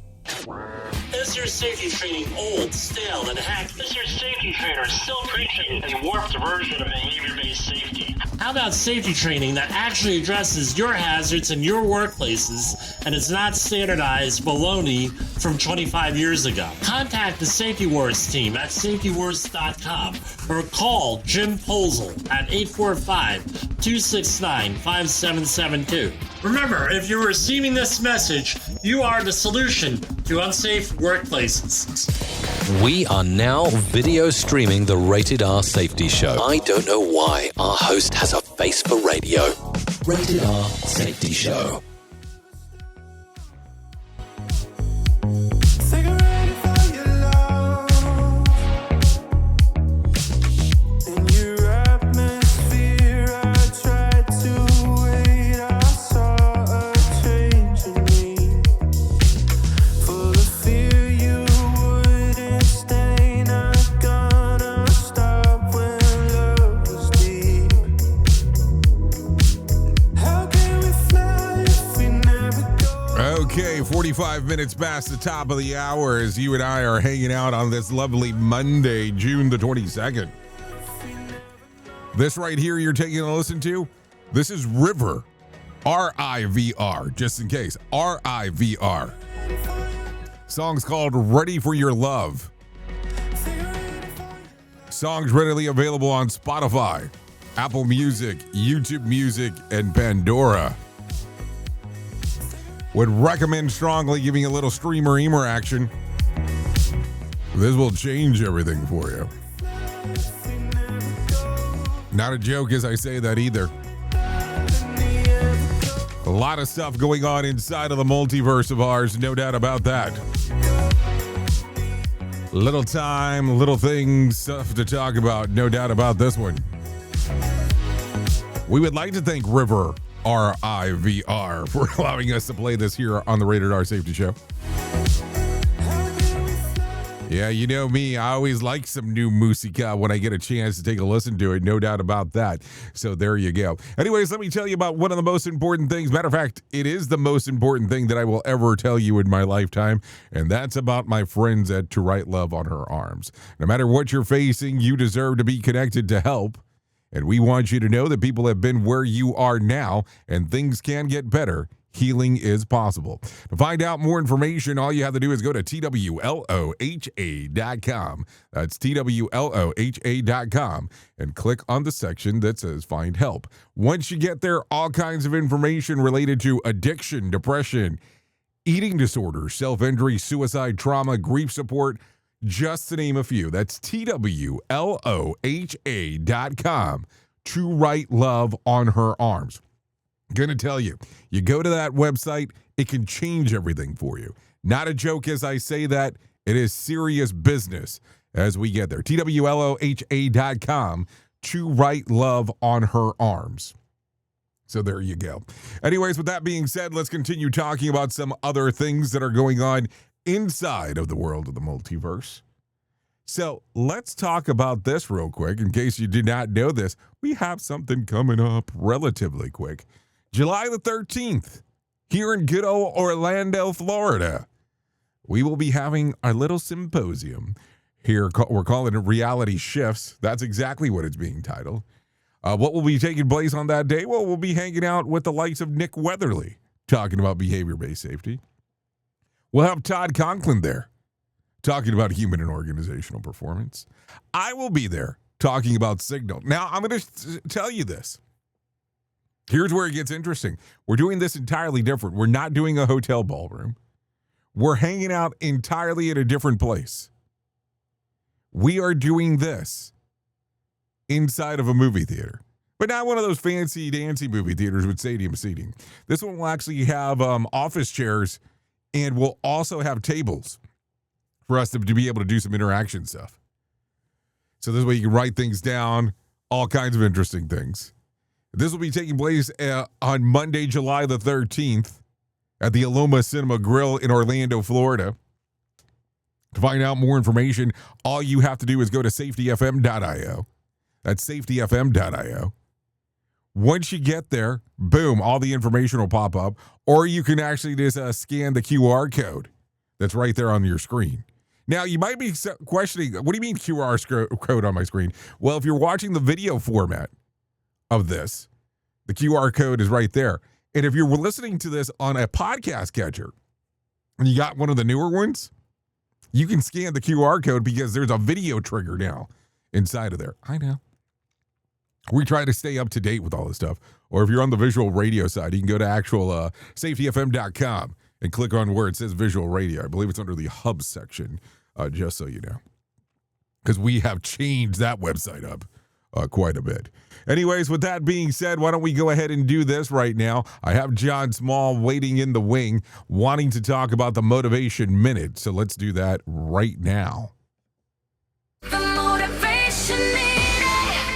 There's Is your safety training old, stale, and hacked? Is your safety trainer still preaching a warped version of behavior-based safety? How about safety training that actually addresses your hazards in your workplaces and is not standardized baloney from 25 years ago? Contact the Safety Wars team at safetywars.com or call Jim Posel at 845-269-5772. Remember, if you're receiving this message, you are the solution to unsafe workplaces. We are now video streaming the Rated R Safety Show. I don't know why our host has a face for radio. Rated R Safety Show. Okay, 45 minutes past the top of the hour as you and I are hanging out on this lovely Monday, June the 22nd. This right here you're taking a listen to, this is River, R-I-V-R, just in case, R-I-V-R. Song's called Ready for Your Love. Song's readily available on Spotify, Apple Music, YouTube Music, and Pandora. Would recommend strongly giving a little streamer-eamer action. This will change everything for you. Not a joke as I say that either. A lot of stuff going on inside of the multiverse of ours, no doubt about that. Little time, little things, stuff to talk about, no doubt about this one. We would like to thank River, R-I-V-R, for allowing us to play this here on the Rated R Safety Show. Yeah, you know me, I always like some new musica when I get a chance to take a listen to it, no doubt about that. So there you go. Anyways, let me tell you about one of the most important things. Matter of fact, it is the most important thing that I will ever tell you in my lifetime, and that's about my friends at To Write Love on Her Arms. No matter what you're facing, you deserve to be connected to help. And we want you to know that people have been where you are now, and things can get better. Healing is possible. To find out more information, all you have to do is go to TWLOHA.com. That's TWLOHA.com and click on the section that says Find Help. Once you get there, all kinds of information related to addiction, depression, eating disorders, self-injury, suicide, trauma, grief support, just to name a few. That's TWLOHA.com. To Write Love on Her Arms. Gonna tell you, you go to that website, it can change everything for you. Not a joke as I say that, it is serious business as we get there. TWLOHA.com. To Write Love on Her Arms. So there you go. Anyways, with that being said, let's continue talking about some other things that are going on inside of the world of the multiverse. So let's talk about this real quick. In case you did not know this, we have something coming up relatively quick. July the 13th, here in good old Orlando, Florida, we will be having our little symposium. Here, we're calling it Reality Shifts. That's exactly what it's being titled. What will be taking place on that day? Well, we'll be hanging out with the likes of Nick Weatherly, talking about behavior-based safety. We'll have Todd Conklin there, talking about human and organizational performance. I will be there, talking about Signal. Now, I'm going to tell you this. Here's where it gets interesting. We're doing this entirely different. We're not doing a hotel ballroom. We're hanging out entirely at a different place. We are doing this inside of a movie theater, but not one of those fancy dancy movie theaters with stadium seating. This one will actually have office chairs, and we'll also have tables for us to be able to do some interaction stuff. So this way you can write things down, all kinds of interesting things. This will be taking place on Monday, July the 13th at the Aloma Cinema Grill in Orlando, Florida. To find out more information, all you have to do is go to safetyfm.io. That's safetyfm.io. Once you get there, boom, all the information will pop up. Or you can actually just scan the QR code that's right there on your screen. Now, you might be questioning, what do you mean QR code on my screen? Well, if you're watching the video format of this, the QR code is right there. And if you're listening to this on a podcast catcher, and you got one of the newer ones, you can scan the QR code because there's a video trigger now inside of there. I know. We try to stay up to date with all this stuff. Or if you're on the visual radio side, you can go to actual safetyfm.com and click on where it says visual radio. I believe it's under the hub section, just so you know. Because we have changed that website up quite a bit. Anyways, with that being said, why don't we go ahead and do this right now? I have John Small waiting in the wing, wanting to talk about the Motivation Minute. So let's do that right now.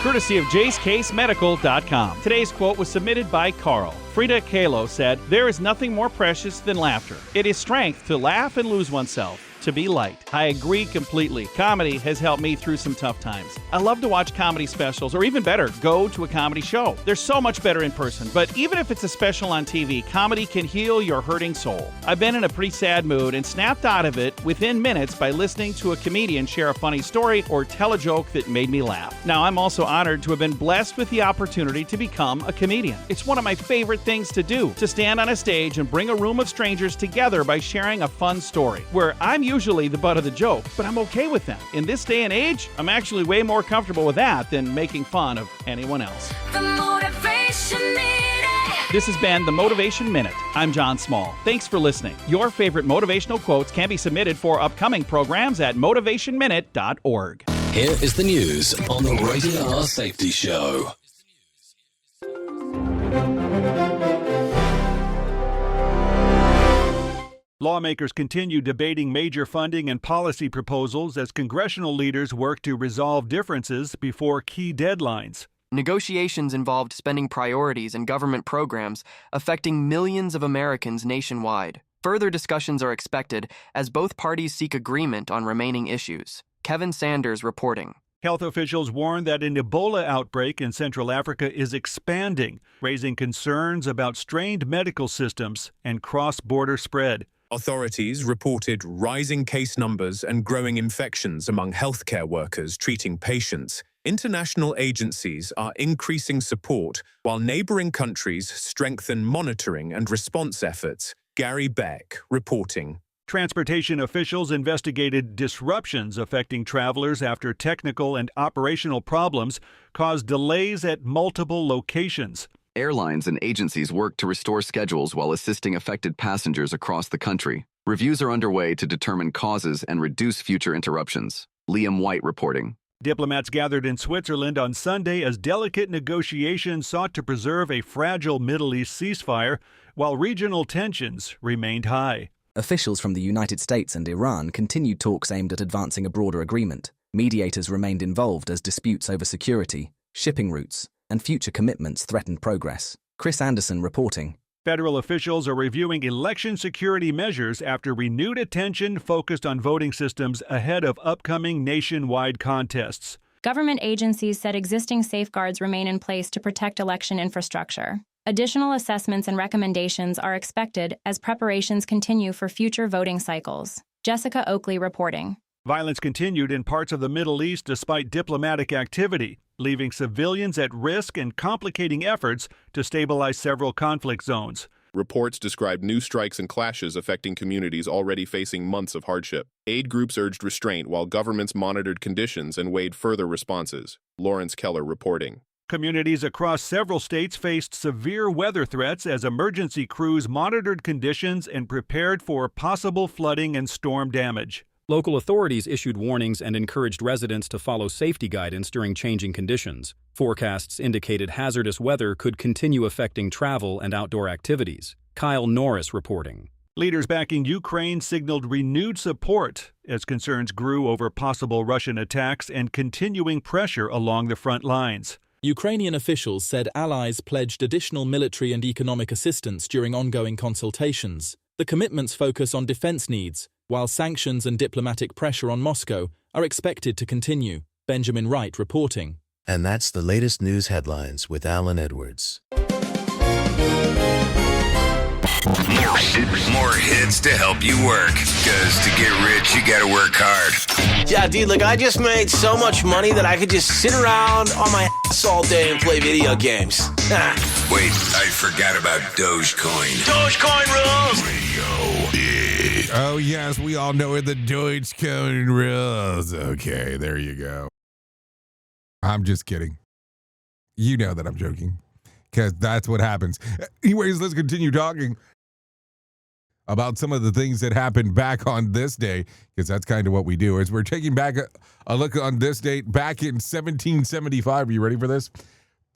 Courtesy of JaceCaseMedical.com. Today's quote was submitted by Carl. Frida Kahlo said, "There is nothing more precious than laughter. It is strength to laugh and lose oneself, to be light." I agree completely. Comedy has helped me through some tough times. I love to watch comedy specials, or even better, go to a comedy show. They're so much better in person, but even if it's a special on TV, comedy can heal your hurting soul. I've been in a pretty sad mood and snapped out of it within minutes by listening to a comedian share a funny story or tell a joke that made me laugh. Now, I'm also honored to have been blessed with the opportunity to become a comedian. It's one of my favorite things to do, to stand on a stage and bring a room of strangers together by sharing a fun story, where I'm usually the butt of the joke, but I'm okay with that. In this day and age, I'm actually way more comfortable with that than making fun of anyone else. The Motivation Minute. This has been the Motivation Minute. I'm John Small. Thanks for listening. Your favorite motivational quotes can be submitted for upcoming programs at motivationminute.org. Here is the news on the Rated R Safety Show. Lawmakers continue debating major funding and policy proposals as congressional leaders work to resolve differences before key deadlines. Negotiations involved spending priorities and government programs affecting millions of Americans nationwide. Further discussions are expected as both parties seek agreement on remaining issues. Kevin Sanders reporting. Health officials warn that an Ebola outbreak in Central Africa is expanding, raising concerns about strained medical systems and cross-border spread. Authorities reported rising case numbers and growing infections among healthcare workers treating patients. International agencies are increasing support while neighboring countries strengthen monitoring and response efforts. Gary Beck reporting. Transportation officials investigated disruptions affecting travelers after technical and operational problems caused delays at multiple locations. Airlines and agencies work to restore schedules while assisting affected passengers across the country. Reviews are underway to determine causes and reduce future interruptions. Liam White reporting. Diplomats gathered in Switzerland on Sunday as delicate negotiations sought to preserve a fragile Middle East ceasefire, while regional tensions remained high. Officials from the United States and Iran continued talks aimed at advancing a broader agreement. Mediators remained involved as disputes over security, shipping routes, and future commitments threatened progress. Chris Anderson reporting. Federal officials are reviewing election security measures after renewed attention focused on voting systems ahead of upcoming nationwide contests. Government agencies said existing safeguards remain in place to protect election infrastructure. Additional assessments and recommendations are expected as preparations continue for future voting cycles. Jessica Oakley reporting. Violence continued in parts of the Middle East despite diplomatic activity, leaving civilians at risk and complicating efforts to stabilize several conflict zones. Reports described new strikes and clashes affecting communities already facing months of hardship. Aid groups urged restraint while governments monitored conditions and weighed further responses. Lawrence Keller reporting. Communities across several states faced severe weather threats as emergency crews monitored conditions and prepared for possible flooding and storm damage. Local authorities issued warnings and encouraged residents to follow safety guidance during changing conditions. Forecasts indicated hazardous weather could continue affecting travel and outdoor activities. Kyle Norris reporting. Leaders backing Ukraine signaled renewed support as concerns grew over possible Russian attacks and continuing pressure along the front lines. Ukrainian officials said allies pledged additional military and economic assistance during ongoing consultations. The commitments focus on defense needs, while sanctions and diplomatic pressure on Moscow are expected to continue. Benjamin Wright reporting. And that's the latest news headlines with Alan Edwards. More hits to help you work. Because to get rich, you gotta work hard. Yeah, dude, look, I just made so much money that I could just sit around on my ass all day and play video games. Wait, I forgot about Dogecoin. Dogecoin rules! Oh, yes, we all know what the Dogecoin rules. Okay, there you go. I'm just kidding. You know that I'm joking, because that's what happens. Anyways, let's continue talking about some of the things that happened back on this day, because that's kind of what we do. As we're taking back a look on this date, back in 1775. Are you ready for this?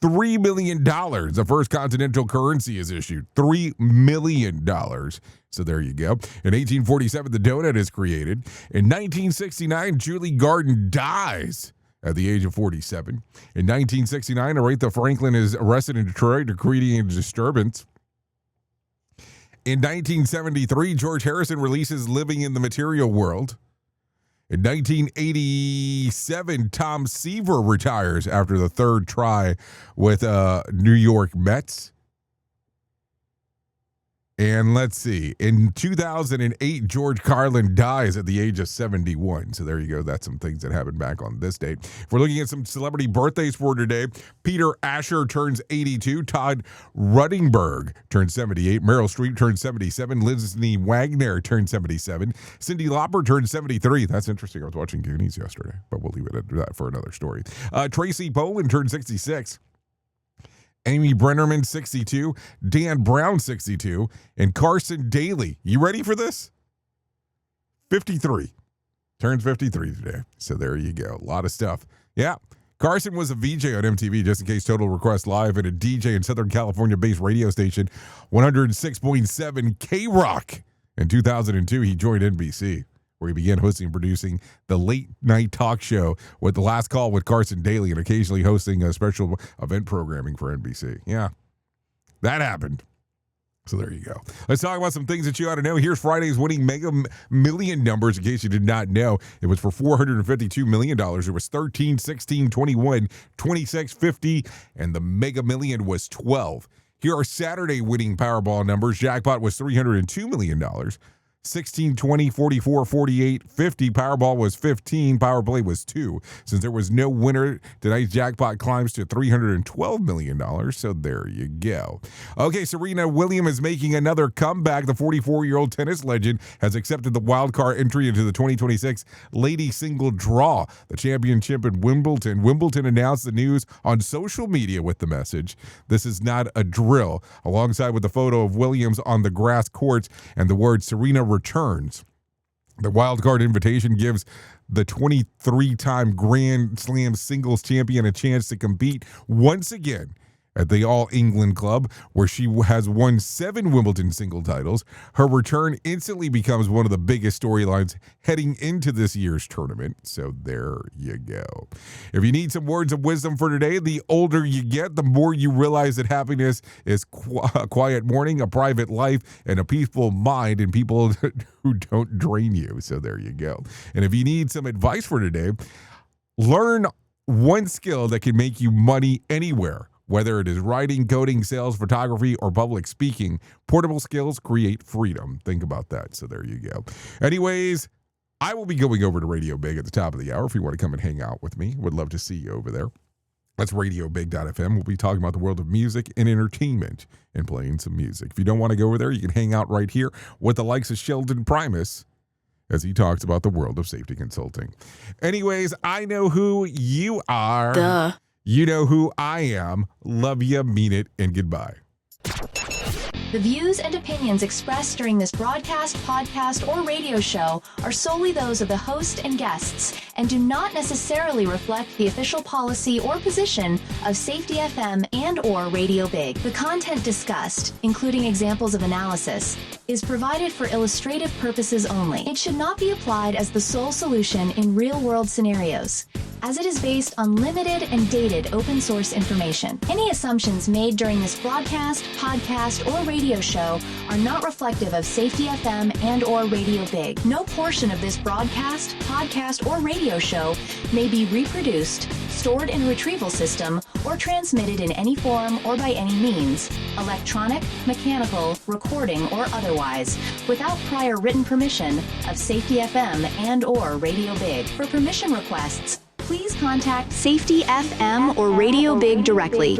$3 million. The first continental currency is issued. $3 million. So there you go. In 1847, the donut is created. In 1969, Julie Garden dies at the age of 47. In 1969, Aretha Franklin is arrested in Detroit for creating a disturbance. In 1973, George Harrison releases Living in the Material World. In 1987, Tom Seaver retires after the third try with New York Mets. And let's see, in 2008, George Carlin dies at the age of 71. So there you go. That's some things that happened back on this date. If we're looking at some celebrity birthdays for today, Peter Asher turns 82. Todd Ruddenberg turns 78. Meryl Streep turns 77. Lindsay Wagner turns 77. Cyndi Lauper turns 73. That's interesting. I was watching Goonies yesterday, but we'll leave it at that for another story. Tracy Poland turned 66. Amy Brennerman, 62, Dan Brown, 62, and Carson Daly. You ready for this? 53. Turns 53 today. So there you go. A lot of stuff. Yeah. Carson was a VJ on MTV, just in case Total Request Live, and a DJ in Southern California-based radio station 106.7 K-Rock. In 2002, he joined NBC, where he began hosting and producing the late-night talk show with The Last Call with Carson Daly and occasionally hosting a special event programming for NBC. Yeah, that happened. So there you go. Let's talk about some things that you ought to know. Here's Friday's winning Mega Million numbers, in case you did not know. It was for $452 million. It was 13, 16, 21, 26, 50, and the Mega Million was 12. Here are Saturday winning Powerball numbers. Jackpot was $302 million. 16, 20, 44, 48, 50. Powerball was 15. Power Play was 2. Since there was no winner, tonight's jackpot climbs to $312 million. So there you go. Okay, Serena Williams is making another comeback. The 44-year-old tennis legend has accepted the wild card entry into the 2026 Lady Single Draw, the championship in Wimbledon. Wimbledon announced the news on social media with the message, "This is not a drill," alongside with the photo of Williams on the grass courts and the word Serena returns. The wildcard invitation gives the 23-time Grand Slam singles champion a chance to compete once again at the All England Club, where she has won 7 Wimbledon single titles. Her return instantly becomes one of the biggest storylines heading into this year's tournament. So there you go. If you need some words of wisdom for today, the older you get, the more you realize that happiness is a quiet morning, a private life, and a peaceful mind, and people who don't drain you. So there you go. And if you need some advice for today, learn one skill that can make you money anywhere. Whether it is writing, coding, sales, photography, or public speaking, portable skills create freedom. Think about that. So there you go. Anyways, I will be going over to Radio Big at the top of the hour if you want to come and hang out with me. Would love to see you over there. That's radiobig.fm. We'll be talking about the world of music and entertainment and playing some music. If you don't want to go over there, you can hang out right here with the likes of Sheldon Primus as he talks about the world of safety consulting. Anyways, I know who you are. Duh. You know who I am. Love you, mean it, and goodbye. The views and opinions expressed during this broadcast, podcast, or radio show are solely those of the host and guests and do not necessarily reflect the official policy or position of Safety FM and/or Radio Big. The content discussed, including examples of analysis, is provided for illustrative purposes only. It should not be applied as the sole solution in real-world scenarios. as it is based on limited and dated open source information. Any assumptions made during this broadcast, podcast, or radio show are not reflective of Safety FM and or Radio Big. No portion of this broadcast, podcast, or radio show may be reproduced, stored in a retrieval system, or transmitted in any form or by any means, electronic, mechanical, recording, or otherwise, without prior written permission of Safety FM and or Radio Big. For permission requests, please contact Safety FM or Radio Big directly.